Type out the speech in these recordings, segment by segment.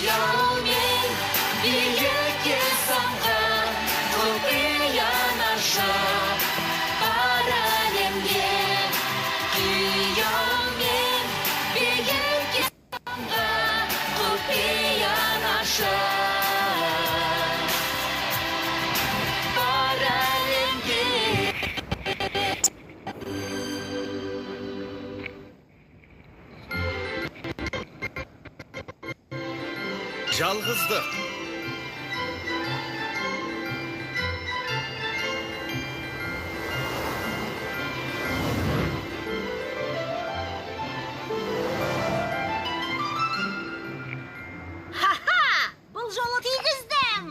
Kıyamın birlikte sangan Kokuyan aşağı Paralemge Kıyamın birlikte sangan Kokuyan aşağı Жалғыздық. Бұл жолы тигіздім.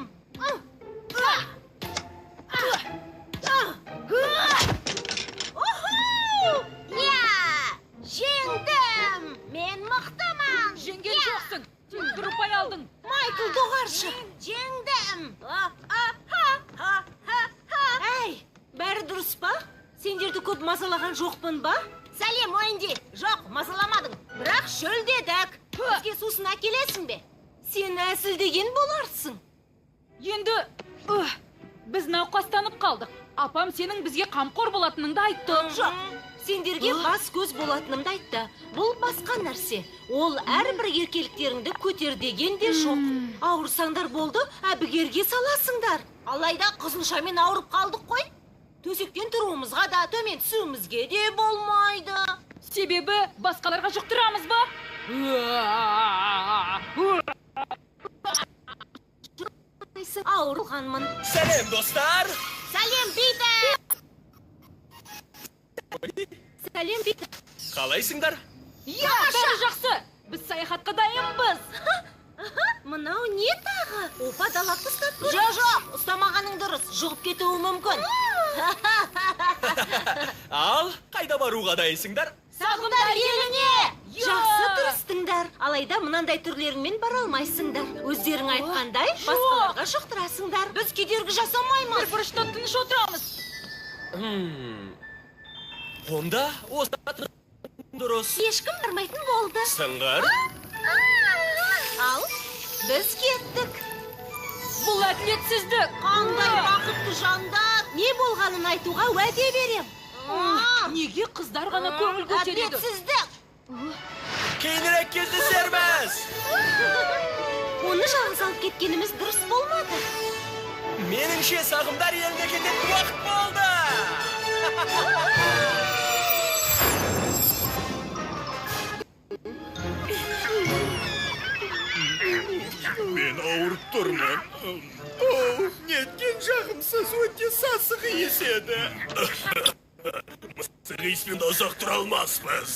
Жеңдім. Мен мықтымын. Жеңген жоқсың. Сен бір ұпай алдың. Майкл доғаршы. Жеңдім. Әй, бәрі дұрыс па? Сендерді көп мазалаған жоқпын ба? Сәлем, Уэнди. Жоқ, мазаламадың. Бірақ шөлдедік. Бізге сусын әкелесің бе? Сен әсілдеген боларсың. Енді біз науқастанып қалдық. Апам сенің бізге қамқор болатыныңды айтты. Жоқ, сендерге бас көз болатынымды айтты. Бұл басқа нәрсе. Ол әрбір еркеліктеріңді көтер деген де жоқ. Ауырсаңдар болды, әбігерге саласыңдар. Алайда қызылшамен ауырып қалдық қой. Төсектен тұруымызға да төмен түсуімізге де болмайды. Себебі басқаларға жұқтырамыз ба? Ауырғанмын. Сәлем, достар! Сәлем, Питер! Сәлем, Питер! Қалайсыңдар? Бәрі жақсы. Біз саяхатқа дайынбыз. Мынау не тағы? Опа далап ұстап көріп? Жоқ, ұстамағаның дұрыс. Жұғып кетуі мүмкін. Ал, қайда баруға дайынсыңдар? Сағымдар еліне! Жақсы тұрыстыңдар. Алайда мынандай түрлеріңмен бара алмайсыңдар. Өздерің айтқандай, басқаларға жұқтырасыңдар. Біз кедергі жасамаймыз. Бір бұрышта тыныш отырамыз. Онда осы дұрыс. Ешкім бармайтын болды. Сыңғыр? Ал, біз кеттік. Бұл әділетсіздік. Қандай бақытты жандар. Не болғанын айтуға уәде берем. Неге қыздар ғана көңіл көтереді? Әділетсіздік. Кейінірек кездесерміз. Оны жалғыз алып кеткеніміз дұрыс болмады. Меніңше сағымдар еліне кететін уақыт болды. Мен ауырып тұрмын. Неткен жағымсыз өте сасық иіседі. Мысық иіспен де ұзақ тұра алмаспыз.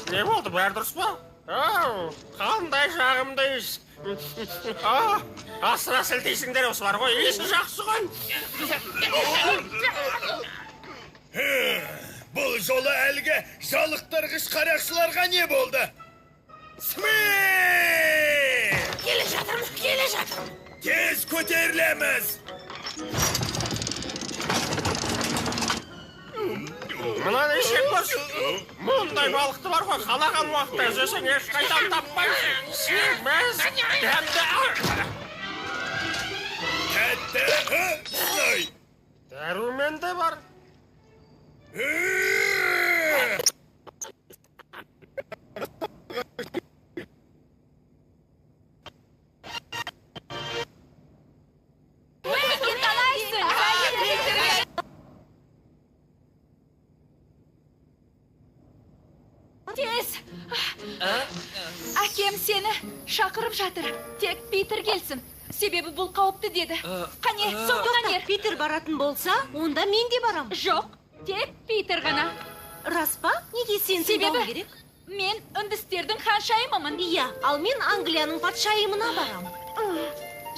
Не болды, бәрі дұрыс па? Қандай жағымды иіс. Асыра сілтейсіңдер осы бар ғой, иісі жақсы ғой. Бұл жолы әлгі жалықтырғыш қарақшыларға не болды? Смит! Келе жатырмын. Тез көтерілеміз. Мұнан ешек көрші. Мұндай балықты бар ғой, қалаған уақытта өзесің ешқайдан таппайсың. Біз дәмді Тәтті, дәрумен де бар. Тез. Әкем сені шақырып жатыр. Тек Питер келсін. Себебі бұл қауіпті деді. Қане, соңынан ер. Питер баратын болса, онда мен де барам. Жоқ, тек Питер ғана. Рас па? Неге сен тыңдауың керек? Мен үндістердің ханшайымымын. Иә, ал мен Англияның патшайымына барам.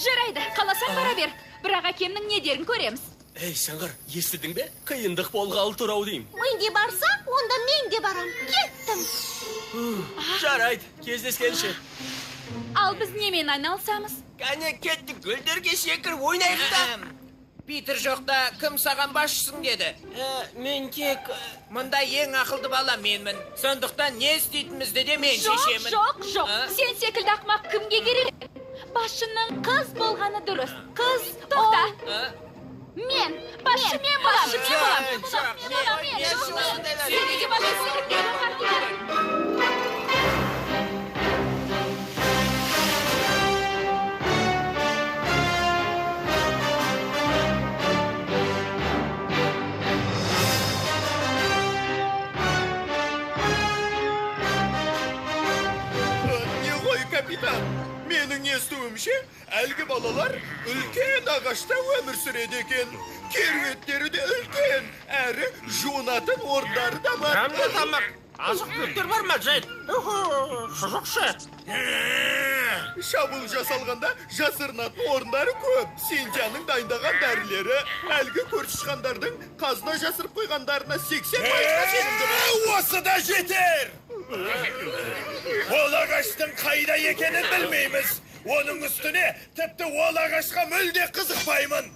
Жарайды, қаласаң бара бер. Бірақ әкемнің не дерін көреміз. Ей, Саңғыр, естідің бе? Қиындық болғалы тұрау деймін. Мен де барса, онда мен де барам. Кеттім. Жарайды, кездескенше. Ал біз немен айналсамыз? Кәне кеттік, гүлдерге секір ойнайық та. Питер жоқта кім саған басшысың деді? Мен тек... Мұнда ең ақылды бала менмін. Сондықтан не істейтінімізді де мен шешемін. Жоқ. Сен секілді ақмақ кімге керек? Басшының қыз болғаны дұрыс. Қыз, тоқта. Мен, басшы мен болам. Сенеге басшысы мен Не ғой, капитан? Менің естуімше, әлгі балалар үлкен ағашта өмір сүреді екен. Керуеттері де үлкен, әрі жуынатын орындары да бар. Кәмді тамақ. Азық түліктер бар ма, Джейд? Шұжықшы. Шабуыл жасалғанда жасырынатын орындары көп. Синтияның дайындаған дәрілері әлгі көршішқандардың қазына жасырып қойғандарына 80% сенімді. Осы да жетер! Ол ағаштың қайда екенін білмейміз. Оның үстіне тіпті ол ағашқа мүлде қызықпаймын.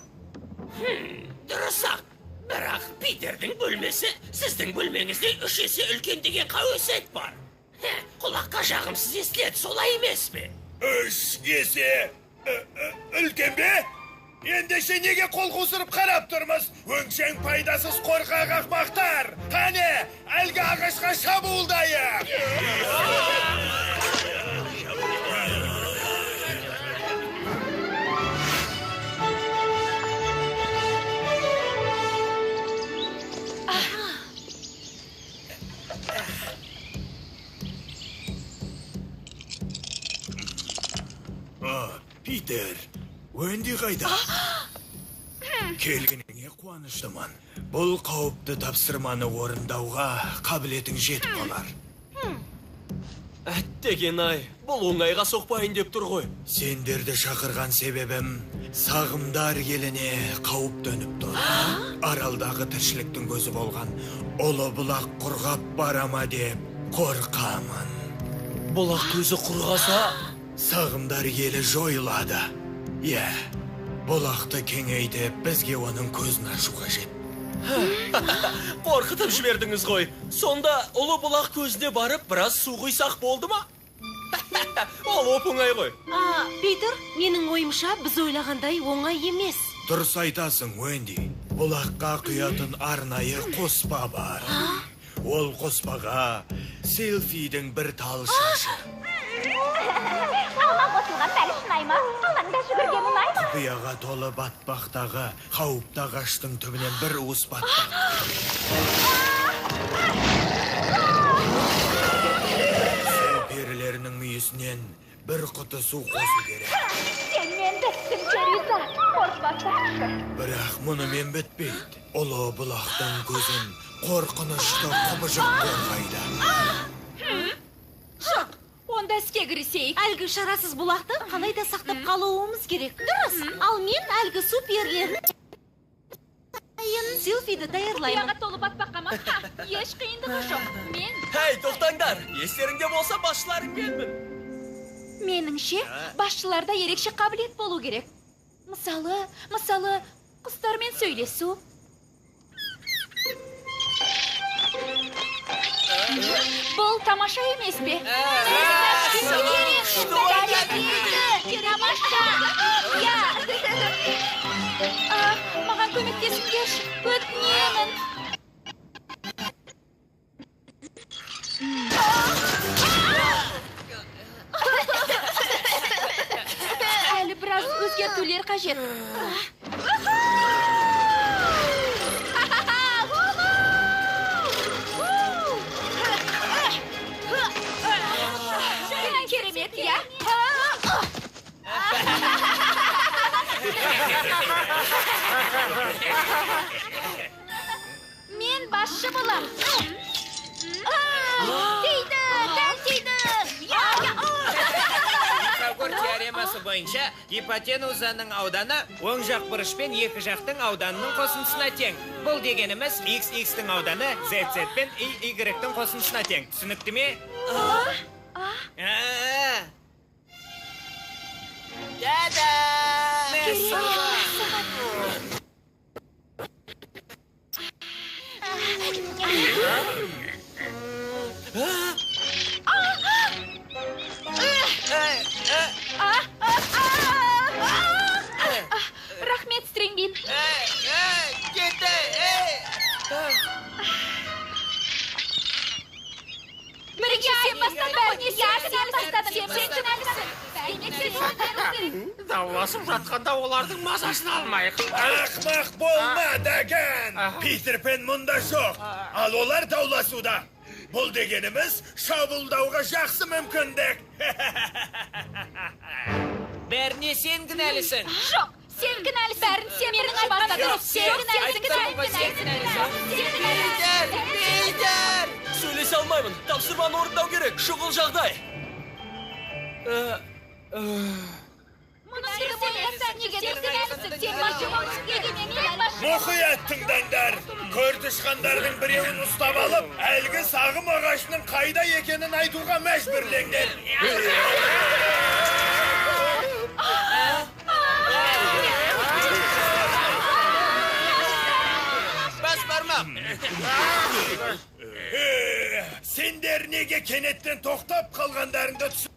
Дұрыс-ақ, бірақ Питердің бөлмесі сіздің бөлмеңізде 3 есе үлкен деген қауесет бар. Құлаққа жағымсыз естіледі, солай емес пе? 3 есе үлкен бе? Ендеше неге қол қусырып қарап тұрмыз? Өңшең пайдасыз қорқақ ақмақтар. Қане, әлгі ағашқа шабуылдайық. Питер, Уэнди қайда? Келгеніңе қуаныштымын. Бұл қауіпті тапсырманы орындауға қабілетің жетіп қалар. Әттеген-ай, бұл оңайға соқпайын деп тұр ғой. Сендерді шақырған себебім сағымдар еліне қауіп төніп тұр. Аралдағы тіршіліктің көзі болған ұлы бұлақ құрғап барама деп қорқамын. Бұлақ көзі құрғаса, Сағымдар елі жойылады. Бұлақты кеңейтіп, бізге оның көзін ашу қажет. қорқытып жібердіңіз ғой. Сонда ұлы бұлақ көзіне барып, біраз су құйсақ болды ма? Ол оп-оңай ғой. Питер, менің ойымша біз ойлағандай оңай емес. Дұрыс айтасың, Уэнди. Бұлаққа құятын арнайы қоспа бар. Ол қоспаға Селфидің бір тал шашы. Алма қосылған бәлі шынай ма? Алаңда жүгірген ұнай ма? Құпияға толы батпақтағы қауіпті ағаштың түбінен бір уыс батпақ. Су перілерінің мүйісінен бір құты су қосу керек. Сенмен біттім, Тереза. Қорқпасаңшы. Бірақ мұнымен бітпейді. Ұлы бұлақтың көзін қорқынышты құбыжық қорғайды. Жоқ, онда іске кірісейік. Әлгі шарасыз бұлақты қалайда сақтап қалуымыз керек. Дұрыс. Ал мен әлгі су перілерін селфиді даярлаймын. Құпияға толы батпаққа ма? Еш қиындығы жоқ. Мен... Хей, тоқтаңдар. Естеріңде болса басшыларың менмін. Меніңше, басшыларда ерекше қабілет болу керек. Мысалы, құстармен сөйлесу. Бұл тамаша емес пе? Тамаша! Маған көмектесіңдерші, өтінемін. Әлі біраз өзгертулер қажет. Керемет, я? Мен басшы болам. Тиді, дәл тиді. Пифагор теоремасы бойынша гипотенузаның ауданы оң жақ бұрышпен екі жақтың ауданының қосындысына тең. Бұл дегеніміз x-дің ауданы z-пен y-дің қосындысына тең. Түсінікті ме? Рахмет, Стрингбин. Бірінші сен бастан бәріне сен бастадың. Сен кінәлісің. Дауласып жатқанда олардың мазасын алмайық. Ақмақ болма, Даган! Питер Пен мұнда жоқ, ал олар дауласуда. Бұл дегеніміз шабуылдауға жақсы мүмкіндік. Бәріне сен кінәлісің. Жоқ, сен кінәлісің. Бәрін сен менің бастадың. Сен Бейдер! Сөйлесе алмаймын. Тапсырманы орындау керек. Шұғыл жағдай. Мұқият тыңдаңдар. Көртішқандардың біреуін ұстап алып, әлгі сағым ағашының қайда екенін айтуға мәжбүрлеңдер. Бас бармақ. Сендер неге кенеттен тоқтап қалғандарыңды түсін.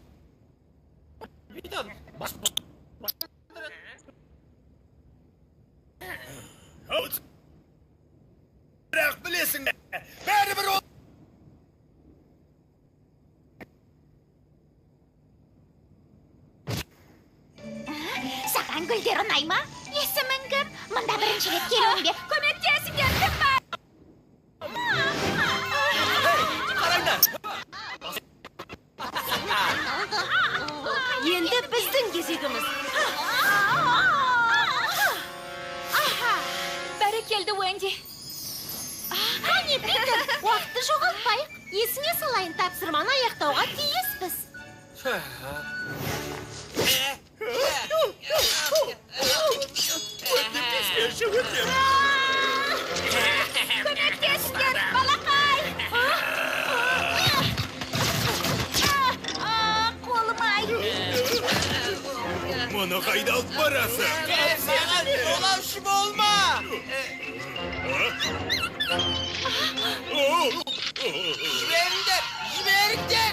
Бірақ білесің, бәрібір ол... Саған гүлдер ұнай ма? Есімің кім? Мұнда бірінші рет келуім бе? Көмектесіңдер, кім бар? Қараңдар! Енді біздің кезегіміз. Бәрекелді, Уэнди. Қане, Питер, уақытты жоғалтпайық. Есіңе салайын, тапсырманы аяқтауға тиіспіз. Көмектесіңдер, балақай! Қолым ай! Мұны қайда алып барасың? Саған жолаушы болма. Жіберіңдер.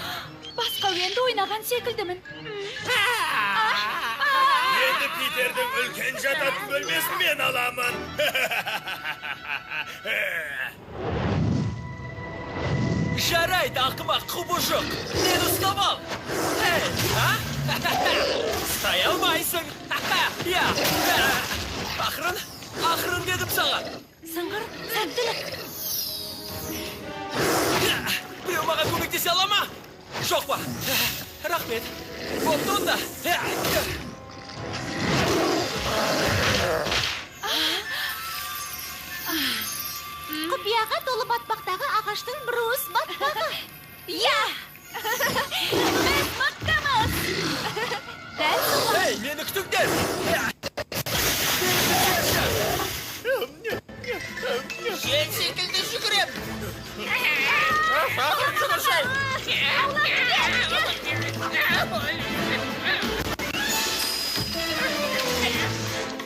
Басқа Уэнди ойнаған секілдімін. Енді Питердің үлкен жататын бөлмесін мен аламын. Жарайды, ақымақ құбыжық. Мен ұстап ал. Ұстай алмайсың. Ақырын дедім саған. Сыңғыр, сәттілік. Біреу маған көмектесе ала ма? Жоқ па? Рахмет. Болды онда. Құпияға толы батпақтағы ағаштың бұрыс батпағы. Я! Біз мықтымыз! Дәл солай. Ей, мені күтіңдер. Жел секілді жүгірем.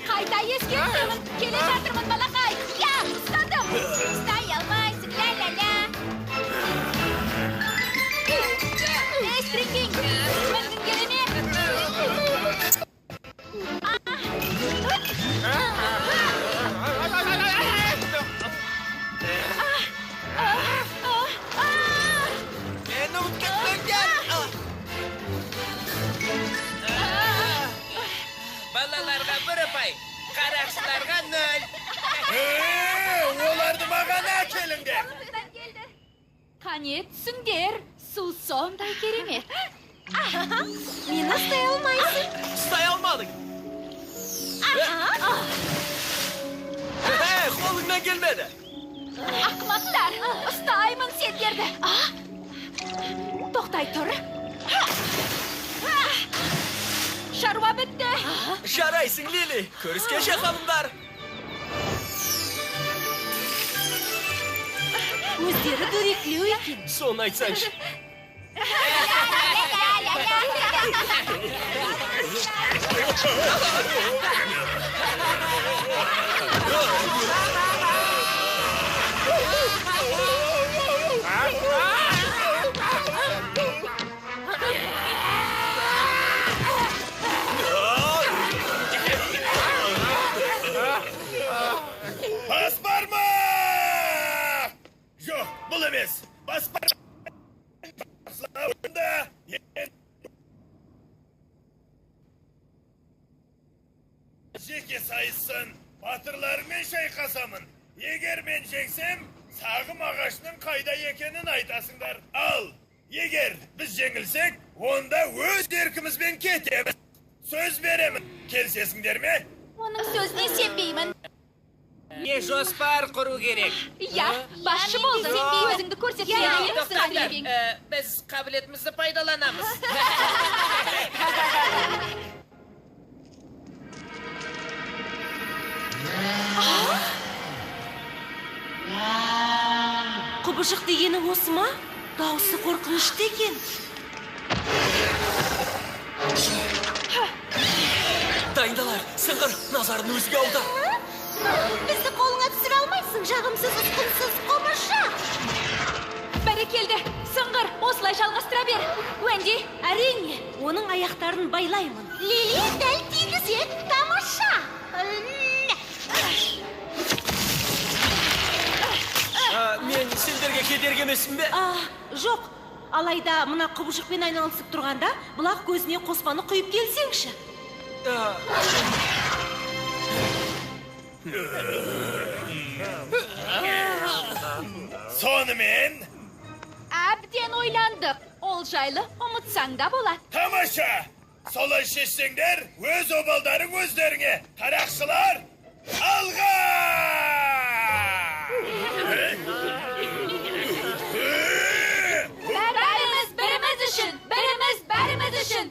Қайта ескертемін. Келе жатырмын, балақай. Я, ұстадым. Ұстай алмайсың, ля-ля-ля. Эй, Стрингбин, мінгің келе ме? Мені ұмытқандар. Балаларға бір ұпай, қарақшыларға 0. Оларды маған әкеліңдер. Қане түсіңдер, су сондай керемет. Мені ұстай алмайсың. Ұстай алмадың. Қолыңнан келмеді. Ақымақтар, ұстаймын сендерді. Тоқтай тұр. Шаруа бітті. Жарайсың, Лили. Көріскенше ханымдар. Өздері дөрекілеу екен. Соны айтсаңшы. айтсын, батырлармен шайқасамын. Егер мен жеңсем, сағым ағашының қайда екенін айтасыңдар. Ал, егер біз жеңілсек, онда өз еркімізбен кетеміз. Сөз беремін. Келсесіңдер ме? Оның сөзіне сенбеймін. Не жоспар құру керек. Я, басшы болды. Өзіңді көрсетпеймін. Тоқтаңдар, біз қабілетімізді пайдаланамыз. Құбыжық дегені осы ма? Дауысы қорқынышты екен. Дайындалар, сыңғыр, назарын өзге аудар. Бізді қолыңа түсіре алмайсың, жағымсыз, ұсқынсыз құбыжық. Бәрекелді, сыңғыр, осылай жалғастыра бер. Уэнди, Әрине, оның аяқтарын байлаймын. Лили дәл тигізет, тамаша. Мен сендерге кедергі емеспін бе? Жоқ. Алайда мына құбыжықпен айналысып тұрғанда, бұлақ көзіне қоспаны құйып келсеңші. Сонымен, әбден ойландық. Ол жайлы ұмытсаң да болады. тамаша! Солай шешсеңдер, өз обалдарың өздеріңе. Тарақшылар, алға! Бәріміз біріміз үшін, біріміз бәріміз үшін.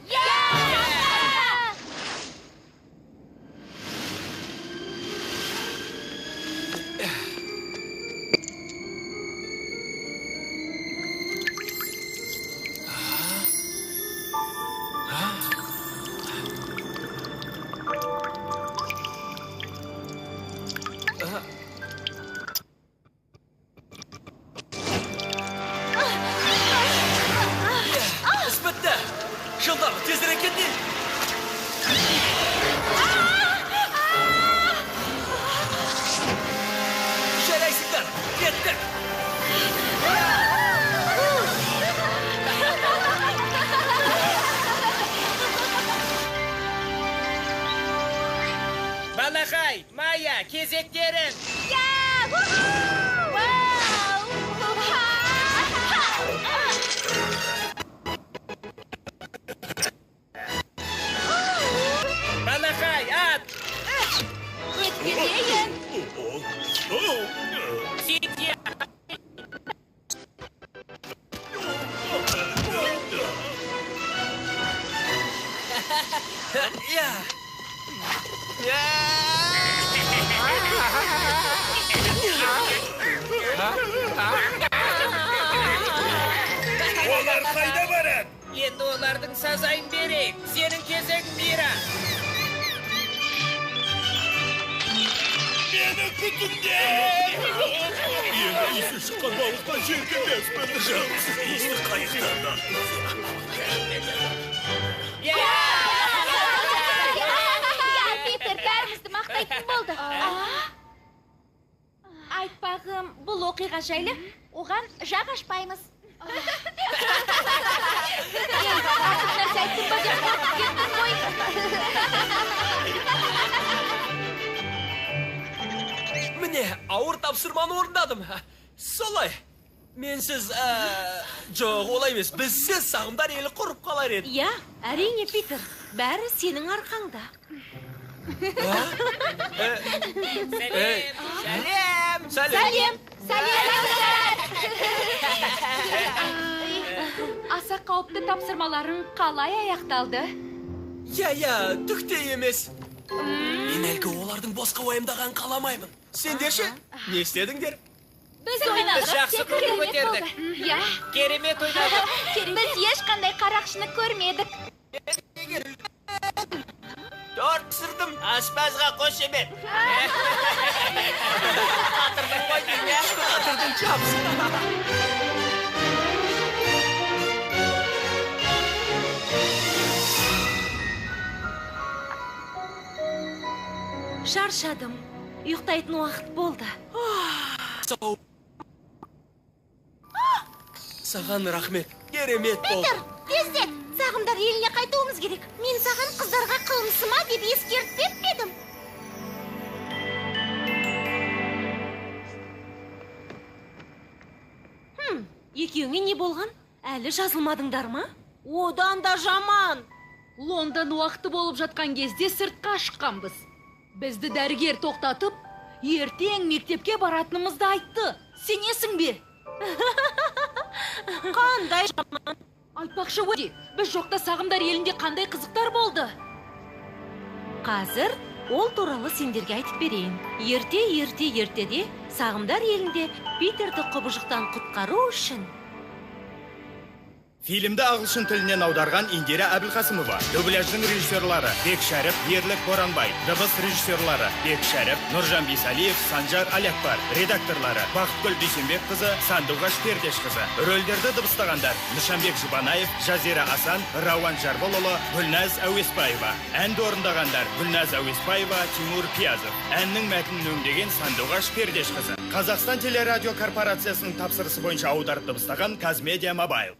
Іс бітті. Жылдам, тезірек кетейін. Жарайсыңдар, кеттік. Балақай, Майя, кезектерің. Балақай, ат! Өткізейін. Сидия! Олар қайда барады? Енді олардың сазайын берейік. Сенің кезегің Мира. Мені күтіңдер! Енді исі шыққан балыққа жеркемеспін. Жалсыз иісті қайықтардан. Питер, бәрімізді мақтайтын болды. Айтпағым, бұл оқиға жайлы оған жақ ашпаймыз. Артық нәрсе айттым ба деп қорқып кеттің ғой. Міне, ауыр тапсырманы орындадым. Солай. Менсіз, жоқ, олай емес. Бізсіз сағымдар елі құрып қалар еді. Я, әрине, Питер. Бәрі сенің арқаңда. Сәлем! Аса қауіпті тапсырмаларың қалай аяқталды? Я, түкте емес. Мен әлгі олардың босқа уайымдаған қаламаймын. Сендерші, не істедіңдер? Біз ойнадық. Біз жақсы көңіл көтердік. Я, Керемет ойнадық. біз ешқандай қарақшыны көрмедік. Торт пісірдім. Аспазға қош емет. Қатырдың қой дейін, қатырдың чапсын. Шаршадым. Ұйықтайтын уақыт болды. Саған рахмет, керемет болды. Тездет, сағымдар еліне қайтуымыз керек. Мен саған қыздарға қылмысыма деп ескертпеп едім. Екеуіңе не болған? Әлі жазылмадыңдар ма? Одан да жаман. Лондон уақыты болып жатқан кезде сыртқа шыққанбыз. Бізді дәрігер тоқтатып, ертең мектепке баратынымызды айтты. Сенесің бе? Қандай жаман. Айтпақшы Уэди, біз жоқта сағымдар елінде қандай қызықтар болды? Қазір ол туралы сендерге айтып берейін. Ертеде сағымдар елінде Питерді құбыжықтан құтқару үшін Фильмді ағылшын тілінен аударған Индира Әбілқасымова. Дубляждың режиссерлары Бек Шәріп, Ерлік Боранбай. Дыбыс режиссерлары Бек Шәріп, Нұржан Бейсалиев, Санжар Алякбар. Редакторлары Бақытгүл Дүйсенбек қызы, Сандуғаш Пердеш қызы. Рөлдерді дыбыстағандар Нышанбек Жұбанаев, Жазира Асан, Рауан Жарболұлы, Гүлназ Әуеспаева. Әнді орындағандар Гүлназ Әуеспаева, Тимур Пиязов. Әннің мәтінін өңдеген Сандуғаш Пердеш қызы. Қазақстан телерадио корпорациясының тапсырысы бойынша аударып дыбыстаған Казмедиа Мобайл.